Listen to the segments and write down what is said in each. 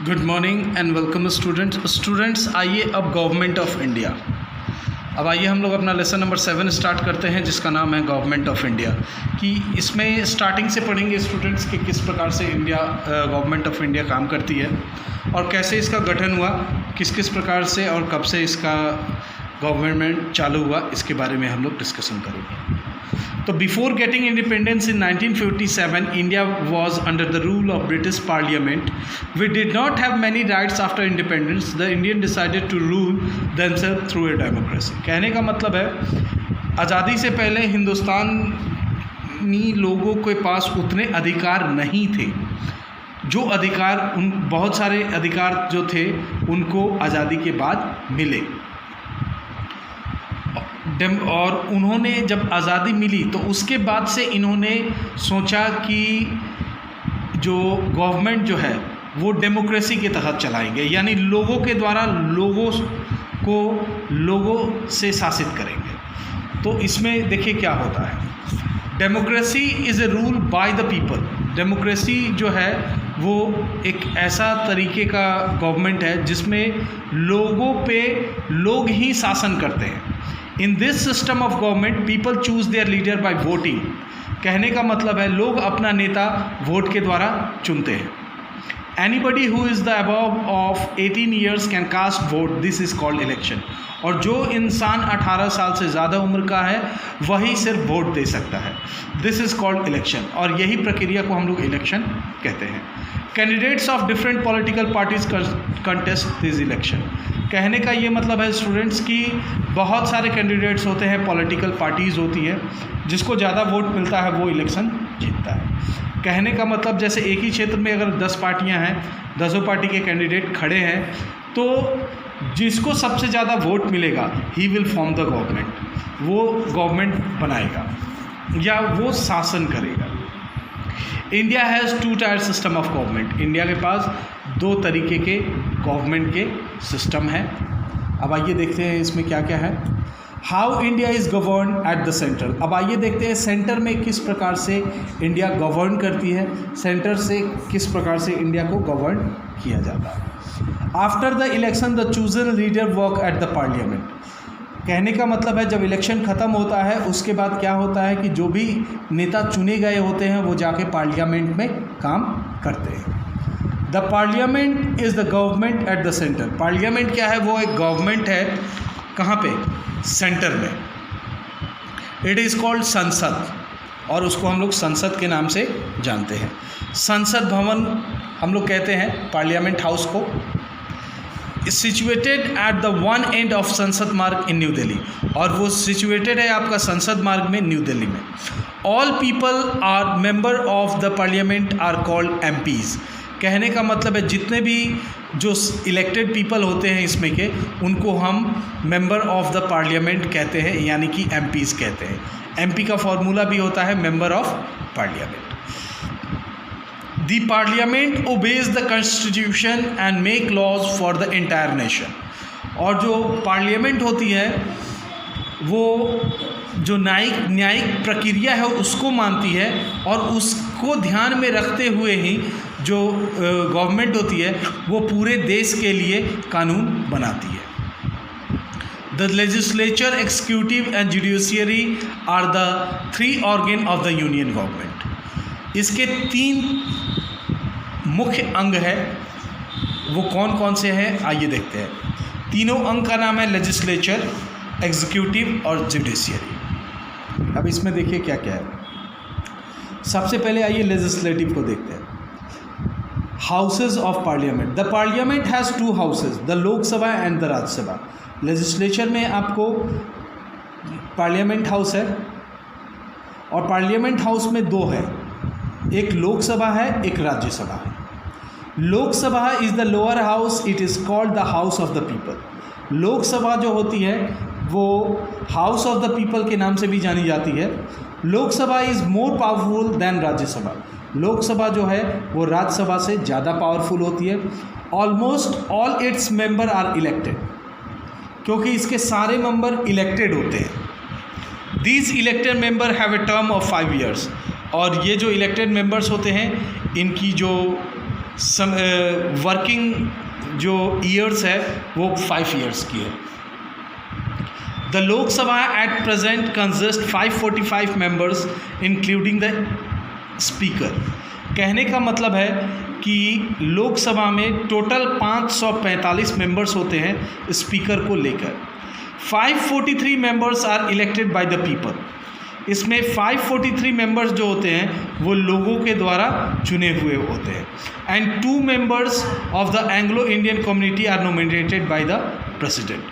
Good morning and welcome students. आइए अब government of India. अब आइए हम लोग अपना लेसन नंबर 7 स्टार्ट करते हैं, जिसका नाम है गवर्नमेंट ऑफ इंडिया। कि इसमें स्टार्टिंग से पढ़ेंगे स्टूडेंट्स कि किस प्रकार से गवर्नमेंट ऑफ इंडिया काम करती है और कैसे इसका गठन हुआ, किस किस प्रकार से और कब से इसका गवर्नमेंट चालू हुआ, इसके बारे में हम लोग डिस्कशन करेंगे। तो before getting independence in 1957, India was under the rule of British Parliament. We did not have many rights after independence. The Indian decided to rule themselves through a democracy. कहने का मतलब है, आज़ादी से पहले हिंदुस्तानी लोगों के पास उतने अधिकार नहीं थे। जो अधिकार बहुत सारे अधिकार जो थे उनको आज़ादी के बाद मिले। और उन्होंने जब आज़ादी मिली तो उसके बाद से इन्होंने सोचा कि जो गवर्नमेंट जो है वो डेमोक्रेसी के तहत चलाएंगे, यानी लोगों के द्वारा लोगों से शासित करेंगे। तो इसमें देखिए क्या होता है। Democracy is a rule by the people. Democracy जो है वो एक ऐसा तरीके का गवर्नमेंट है जिसमें लोगों पे लोग ही शासन करते हैं। In this system of government people choose their leader by voting. कहने का मतलब है लोग अपना नेता वोट के द्वारा चुनते हैं। Anybody who is the above of 18 years can cast vote, this is called election. और जो इंसान 18 साल से ज़्यादा उम्र का है वही सिर्फ वोट दे सकता है, दिस इज़ कॉल्ड इलेक्शन। और यही प्रक्रिया को हम लोग इलेक्शन कहते हैं। Candidates of different political parties contest this election. कहने का ये मतलब है स्टूडेंट्स कि बहुत सारे कैंडिडेट्स होते हैं, पॉलिटिकल पार्टीज़ होती है, जिसको ज़्यादा वोट मिलता है वो इलेक्शन जीतता है। कहने का मतलब जैसे एक ही क्षेत्र में अगर 10 पार्टियां हैं, 10 पार्टी के कैंडिडेट खड़े हैं, तो जिसको सबसे ज़्यादा वोट मिलेगा he will form the government, वो गवर्नमेंट बनाएगा या वो शासन करेगा। India has 2 tier system of government. India के पास 2 तरीके के गवर्नमेंट के सिस्टम है। अब आइए देखते हैं इसमें क्या क्या है। How India is govern at the centre. अब आइए देखते हैं सेंटर में किस प्रकार से इंडिया गवर्न करती है, सेंटर से किस प्रकार से इंडिया को गवर्न किया जाता है। After the election the chosen leader work at the parliament. कहने का मतलब है जब इलेक्शन ख़त्म होता है उसके बाद क्या होता है कि जो भी नेता चुने गए होते हैं वो जाके पार्लियामेंट में काम करते हैं। The parliament is the government at the centre. Parliament क्या है, वो एक गवर्नमेंट है। कहाँ पे? सेंटर में। इट इज़ कॉल्ड संसद, और उसको हम लोग संसद के नाम से जानते हैं। संसद भवन हम लोग कहते हैं पार्लियामेंट हाउस को। Situated at the one end of संसद मार्ग इन न्यू दिल्ली, और वो सिचुएटेड है आपका संसद मार्ग में, न्यू दिल्ली में। All people are member of the parliament are called MPs. कहने का मतलब है जितने भी जो इलेक्टेड पीपल होते हैं इसमें के, उनको हम मेंबर ऑफ द पार्लियामेंट कहते हैं, यानी कि एमपीज़ कहते हैं। एमपी का फॉर्मूला भी होता है member of parliament. The Parliament obeys the Constitution and make laws for the entire nation। और जो पार्लियामेंट होती है वो जो न्यायिक प्रक्रिया है उसको मानती है, और उसको ध्यान में रखते हुए ही जो गवर्नमेंट होती है वो पूरे देश के लिए कानून बनाती है। The legislature, executive and judiciary are the 3 organ of the union government. इसके 3 मुख्य अंग है। वो कौन कौन से हैं आइए देखते हैं। तीनों अंग का नाम है लेजिस्लेचर, एग्जीक्यूटिव और जुडिशियरी। अब इसमें देखिए क्या क्या है। सबसे पहले आइए लेजिस्लेटिव को देखते हैं। Houses of parliament. The parliament has 2 houses, the Lok Sabha and the Rajya Sabha. Legislature में आपको पार्लियामेंट हाउस है, और पार्लियामेंट हाउस में 2 है, एक लोकसभा है, एक राज्यसभा है। Lok Sabha is the lower house, it is called the house of the people. Lok Sabha जो होती है वो हाउस ऑफ द पीपल के नाम से भी जानी जाती है। Lok Sabha is more powerful than Rajya Sabha. Lok Sabha जो है वो राज्यसभा से ज़्यादा पावरफुल होती है। Almost all its member are elected, क्योंकि इसके सारे मेंबर इलेक्टेड होते हैं। These elected member have a term of 5 years. और ये जो इलेक्टेड मेंबर्स होते हैं इनकी जो वर्किंग जो ईयर्स है वो 5 ईयर्स की है। The Lok Sabha at present consist 545 members including the speaker. कहने का मतलब है कि लोकसभा में टोटल 545 मेंबर्स होते हैं स्पीकर को लेकर। 543 members are elected by the people. इसमें 543 मेंबर्स जो होते हैं वो लोगों के द्वारा चुने हुए होते हैं। And 2 members of the Anglo Indian community are nominated by the president.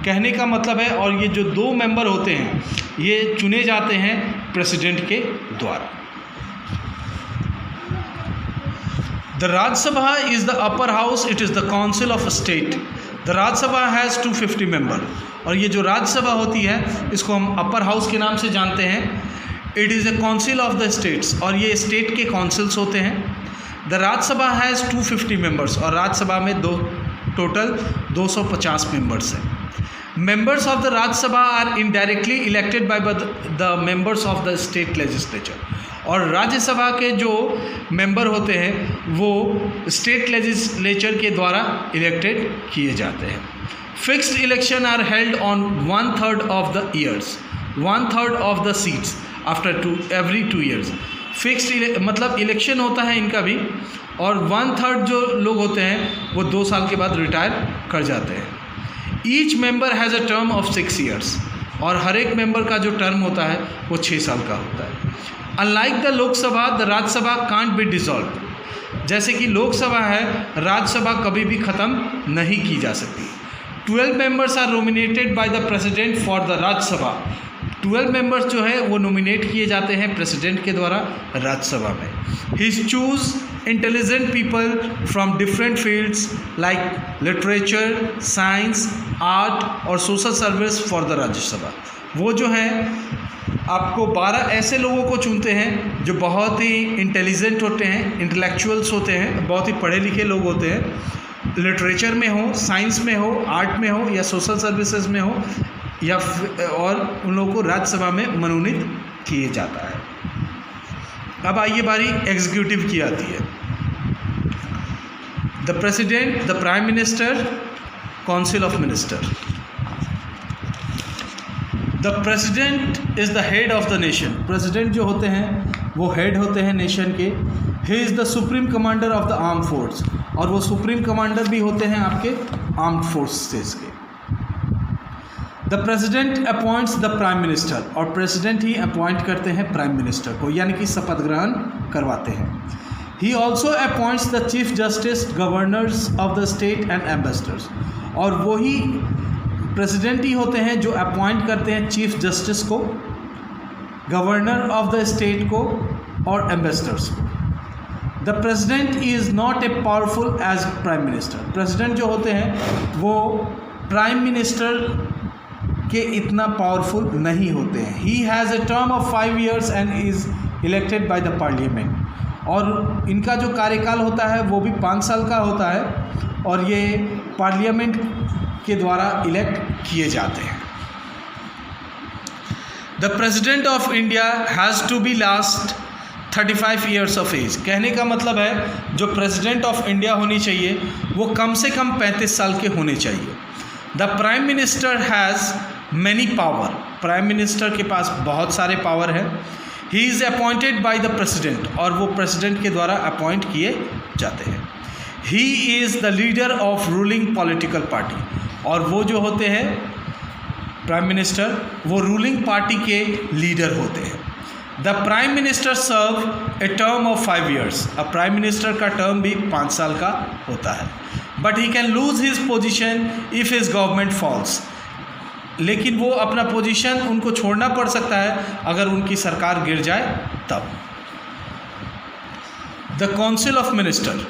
कहने का मतलब है, और ये जो 2 मेंबर होते हैं ये चुने जाते हैं प्रेसिडेंट के द्वारा। The Rajya Sabha is the upper house, it is the council of state. The Rajya Sabha has 250 member. और ये जो राज्यसभा होती है इसको हम अपर हाउस के नाम से जानते हैं। It is a council of the states, और ये स्टेट के काउंसिल्स होते हैं। द राज्यसभा हैज़ 250 मेंबर्स, और राज्यसभा में टोटल 250 मेंबर्स हैं। Members of the Rajya Sabha are indirectly elected by the members of the state legislature. और राज्यसभा के जो मेंबर होते हैं वो स्टेट लेजिस्लेचर के द्वारा इलेक्टेड किए जाते हैं। Fixed election are held on 1/3 of the years, 1/3 of the seats after every 2 years. Fixed मतलब इलेक्शन होता है इनका भी, और 1/3 जो लोग होते हैं वो 2 साल के बाद रिटायर कर जाते हैं। Each member has a term of 6 years, और हर एक मेंबर का जो टर्म होता है वो 6 साल का होता है। Unlike the Lok Sabha, the Rajya Sabha can't be dissolve. जैसे कि लोकसभा है, राज्यसभा कभी भी ख़त्म नहीं की जा सकती। 12 members are nominated by the president for the Rajya Sabha. 12 members जो है वो नॉमिनेट किए जाते हैं प्रेसिडेंट के द्वारा राज्यसभा में। He choose intelligent people from different fields like literature, science, art और social service for the Rajya Sabha. वो जो है आपको 12 ऐसे लोगों को चुनते हैं जो बहुत ही इंटेलिजेंट होते हैं, इंटेलेक्चुअल्स होते हैं, बहुत ही पढ़े लिखे लोग होते हैं, लिटरेचर में हो, साइंस में हो, आर्ट में हो या सोशल सर्विसेज में हो, या और उन लोगों को राज्यसभा में मनोनीत किए जाता है। अब आइए बारी एग्जीक्यूटिव की आती है। The president, the prime minister, council of minister. The president is the head of the nation. President जो होते हैं वो हेड होते हैं नेशन के। ही is the supreme commander of the arm force, और वो सुप्रीम कमांडर भी होते हैं आपके आर्म्ड फोर्सेस के। The president appoints the prime minister, और प्रेसिडेंट ही अपॉइंट करते हैं प्राइम मिनिस्टर को, यानी कि शपथ ग्रहण करवाते हैं। He also appoints the chief justice, governors of the state and ambassadors, और वही प्रेसिडेंट ही होते हैं जो अपॉइंट करते हैं चीफ जस्टिस को, गवर्नर ऑफ द स्टेट को और एम्बेसडर्स को। The president is not a powerful as prime minister. President जो होते हैं वो प्राइम मिनिस्टर के इतना पावरफुल नहीं होते हैं। He has a term of 5 years and is elected by the parliament, और इनका जो कार्यकाल होता है वो भी 5 साल का होता है, और ये पार्लियामेंट के द्वारा इलेक्ट किए जाते हैं। The president of India has to be last 35 years of age. कहने का मतलब है जो प्रेसिडेंट ऑफ इंडिया होनी चाहिए वो कम से कम 35 साल के होने चाहिए। The prime minister has many power. Prime minister के पास बहुत सारे पावर हैं। He is appointed by the president, और वो प्रेसिडेंट के द्वारा अपॉइंट किए जाते हैं। He is the leader of ruling political party, और वो जो होते हैं प्राइम मिनिस्टर वो रूलिंग पार्टी के लीडर होते हैं। The prime minister serve a term of 5 years. अब प्राइम मिनिस्टर का टर्म भी 5 साल का होता है। But he can lose his position if his government falls. लेकिन वो अपना पोजीशन उनको छोड़ना पड़ सकता है अगर उनकी सरकार गिर जाए तब। The council of minister,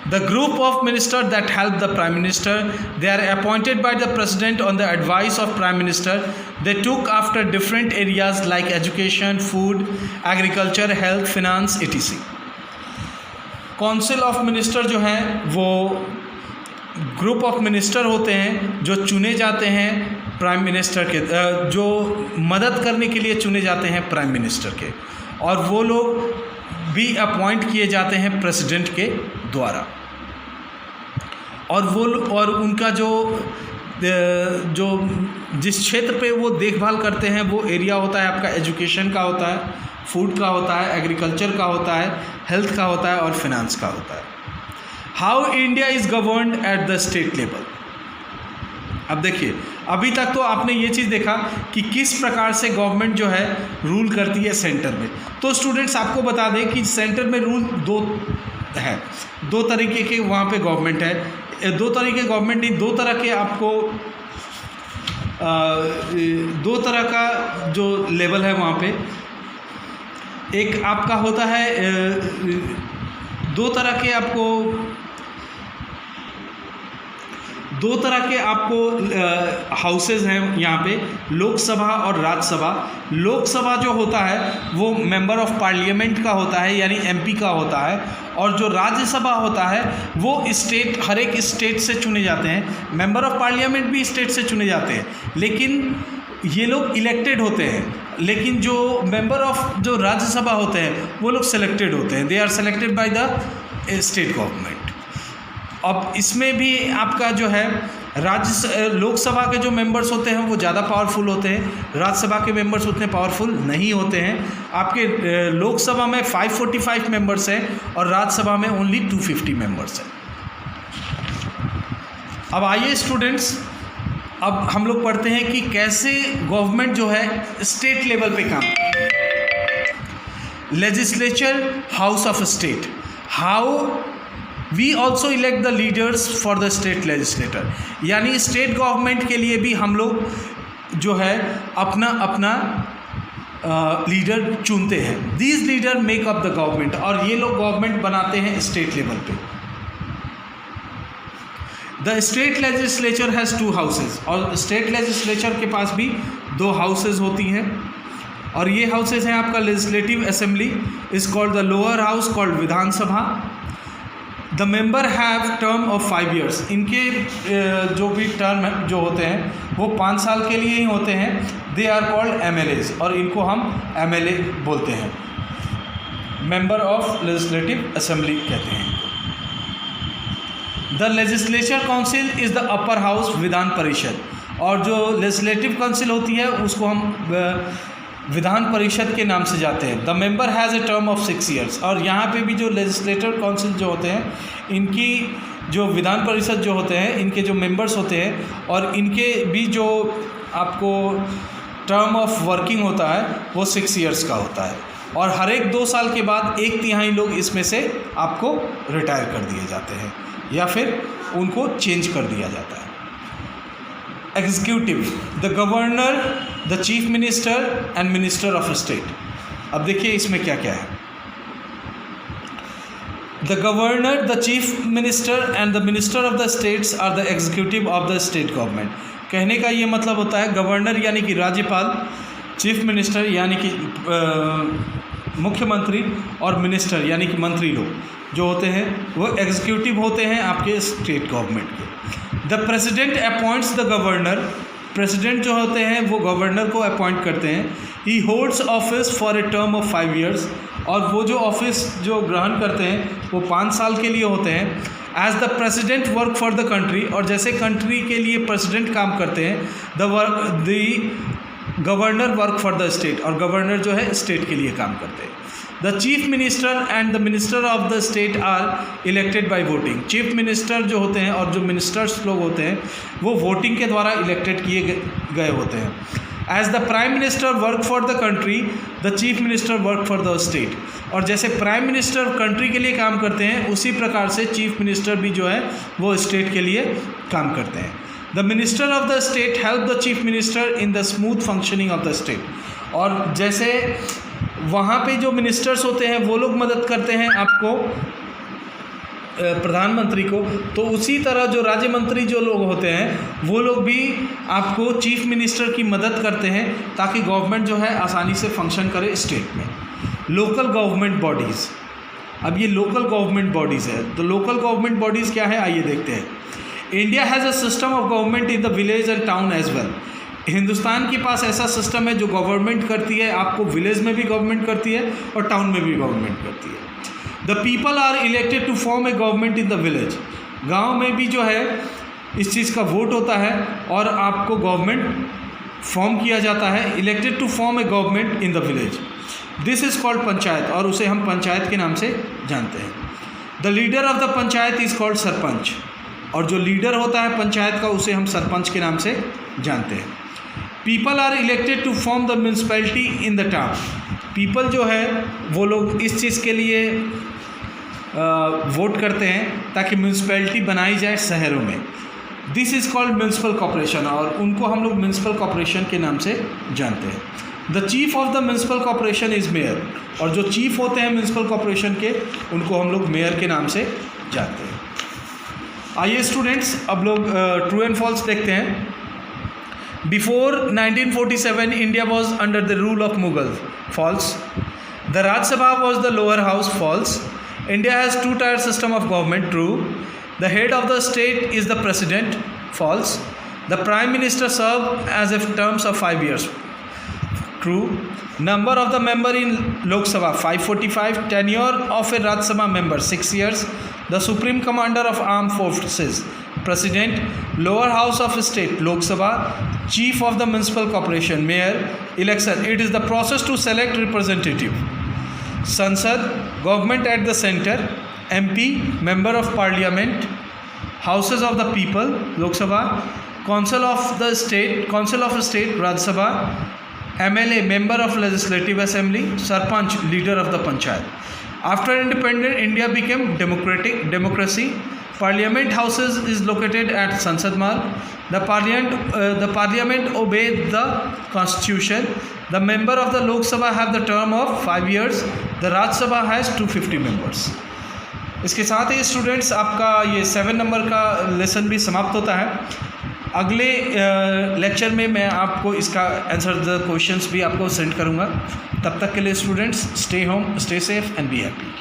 the group of ministers that help the prime minister, they are appointed by the president on the advice of prime minister. They took after different areas like education, food, agriculture, health, finance, etc. Council of minister जो हैं वो group of minister होते हैं जो चुने जाते हैं prime minister के, जो मदद करने के लिए चुने जाते हैं प्राइम मिनिस्टर के, और वो लोग भी अपॉइंट किए जाते हैं प्रेसिडेंट के द्वारा। और उनका जो जिस क्षेत्र पे वो देखभाल करते हैं वो एरिया होता है आपका एजुकेशन का होता है, फूड का होता है, एग्रीकल्चर का होता है, हेल्थ का होता है और फिनेंस का होता है। How India is governed at the state level. अब देखिए, अभी तक तो आपने ये चीज़ देखा कि किस प्रकार से गवर्नमेंट जो है रूल करती है सेंटर में। तो स्टूडेंट्स आपको बता दें कि सेंटर में रूल दो तरीके के वहाँ पे गवर्नमेंट है। दो तरीके गवर्नमेंट नहीं, दो तरह के आपको दो तरह का जो लेवल है वहाँ पे। एक आपका होता है दो तरह के आपको हाउसेज हैं यहाँ पे, लोकसभा और राज्यसभा। लोकसभा जो होता है वो मेंबर ऑफ पार्लियामेंट का होता है, यानी एमपी का होता है, और जो राज्यसभा होता है वो हर एक स्टेट से चुने जाते हैं। मेंबर ऑफ पार्लियामेंट भी स्टेट से चुने जाते हैं, लेकिन ये लोग इलेक्टेड होते हैं। लेकिन जो मेंबर ऑफ जो राज्यसभा होते हैं वो लोग सेलेक्टेड होते हैं, they are selected by the state government. अब इसमें भी आपका जो है लोकसभा के जो मेंबर्स होते हैं वो ज़्यादा पावरफुल होते हैं, राज्यसभा के मेंबर्स उतने पावरफुल नहीं होते हैं। आपके लोकसभा में 545 मेंबर्स हैं और राज्यसभा में ओनली 250 मेंबर्स हैं। अब आइए स्टूडेंट्स, अब हम लोग पढ़ते हैं कि कैसे गवर्नमेंट जो है स्टेट लेवल पे काम करती है। Legislature, house of state, how we also elect the leaders for the state legislator, यानी स्टेट गवर्नमेंट के लिए भी हम लोग जो है अपना लीडर चुनते हैं। These leader make up the government, और ये लोग गवर्नमेंट बनाते हैं स्टेट लेवल पे। The state legislature has 2 houses, और स्टेट लेजिस्लेचर के पास भी 2 हाउसेज होती हैं, और ये हाउसेज हैं आपका legislative assembly is called the lower house called Vidhan Sabha. The member have term of 5 years, इनके जो भी टर्म जो होते हैं वो 5 साल के लिए ही होते हैं। दे आर कॉल्ड MLAs, और इनको हम MLA बोलते हैं, मेंबर ऑफ लेजिस्लेटिव असेंबली कहते हैं। The legislature council is the upper house, Vidhan Parishad, और जो लेजिस्लेटिव काउंसिल होती है उसको हम विधान परिषद के नाम से जाते हैं। The member has a term of 6 years, और यहाँ पे भी जो लेजिस्लेटिव काउंसिल जो होते हैं इनकी जो विधान परिषद जो होते हैं इनके जो मेंबर्स होते हैं और इनके भी जो आपको टर्म ऑफ वर्किंग होता है वो 6 years का होता है, और हर एक 2 साल के बाद 1/3 लोग इसमें से आपको रिटायर कर दिए जाते हैं या फिर उनको चेंज कर दिया जाता है। Executive, the governor, the chief minister and minister of state. अब देखिए इसमें क्या क्या है। The governor, the chief minister and the minister of the states are the executive of the state government. कहने का ये मतलब होता है गवर्नर यानी कि राज्यपाल, चीफ मिनिस्टर यानी कि मुख्यमंत्री, और मिनिस्टर यानी कि मंत्री लोग जो होते हैं वो एग्जीक्यूटिव होते हैं आपके स्टेट गवर्नमेंट के। The president appoints the governor, president जो होते हैं वो गवर्नर को अपॉइंट करते हैं। ही holds office for a term of 5 years, और वो जो ऑफिस जो ग्रहण करते हैं वो 5 साल के लिए होते हैं। As the president work for the country, और जैसे कंट्री के लिए प्रेसिडेंट काम करते हैं, the governor work for the state, और गवर्नर जो है स्टेट के लिए काम करते हैं। The chief minister and the minister of the state are elected by voting. Chief minister जो होते हैं और जो मिनिस्टर्स लोग होते हैं वो वोटिंग के द्वारा इलेक्टेड किए गए होते हैं। As the prime minister work for the country, the chief minister work for the state, और जैसे प्राइम मिनिस्टर कंट्री के लिए काम करते हैं उसी प्रकार से चीफ मिनिस्टर भी जो है वो स्टेट के लिए काम करते हैं। The minister of the state help the chief minister in the smooth functioning of the state, और जैसे वहाँ पे जो मिनिस्टर्स होते हैं वो लोग मदद करते हैं आपको प्रधानमंत्री को, तो उसी तरह जो राज्य मंत्री जो लोग होते हैं वो लोग भी आपको चीफ मिनिस्टर की मदद करते हैं ताकि गवर्नमेंट जो है आसानी से फंक्शन करे स्टेट में। लोकल गवर्नमेंट बॉडीज़, अब ये लोकल गवर्नमेंट बॉडीज़ है, तो लोकल गवर्नमेंट बॉडीज़ क्या है आइए देखते हैं। India has a system of government in the village and town as well. Hindustan के पास ऐसा सिस्टम है जो गवर्नमेंट करती है, आपको विलेज में भी गवर्नमेंट करती है और टाउन में भी गवर्नमेंट करती है। The people are elected to form a government in the village, गांव में भी जो है इस चीज़ का वोट होता है और आपको गवर्नमेंट फॉर्म किया जाता है, elected to form a government in the village. This is called panchayat, और उसे हम पंचायत के नाम से जानते हैं। The leader of the panchayat is called sarpanch, और जो लीडर होता है पंचायत का उसे हम सरपंच के नाम से जानते हैं। People are elected to form the municipality in the town. People जो है वो लोग इस चीज़ के लिए वोट करते हैं ताकि म्यूनसिपैलिटी बनाई जाए शहरों में। This is called municipal corporation, और उनको हम लोग म्यूनसिपल कॉर्पोरेशन के नाम से जानते हैं। The chief of the municipal corporation is mayor, और जो चीफ होते हैं म्यूनसिपल कॉर्पोरेशन के उनको हम लोग मेयर के नाम से जानते हैं। आइए स्टूडेंट्स, अब लोग ट्रू एंड फॉल्स देखते हैं। Before 1947 India was under the rule of Mughal. False. The Rajya Sabha was the lower house. False. India has 2-tier system of government. True. The head of the state is the president. False. The prime minister serve as if terms of 5 years. True. Number of the member in Lok Sabha 545. Tenure of a Rajya Sabha member 6 years. The supreme commander of armed forces president. Lower house of state Lok Sabha. Chief of the municipal corporation mayor. Election, it is the process to select representative. Sansad, government at the center. MP, member of parliament. Houses of the people Lok Sabha. Council of state Rajya Sabha. MLA, member of legislative assembly. Sarpanch, leader of the panchayat. After independent India became democracy. Parliament houses is located at Sansad Marg. The parliament obeyed the constitution. The member of the Lok Sabha have the term of 5 years. The Rajya Sabha has 250 members. इसके साथ ही students आपका ये 7 number का lesson भी समाप्त होता है। अगले लेक्चर में मैं आपको इसका आंसर द क्वेश्चंस भी आपको सेंड करूँगा। तब तक के लिए students stay home, stay safe and be happy.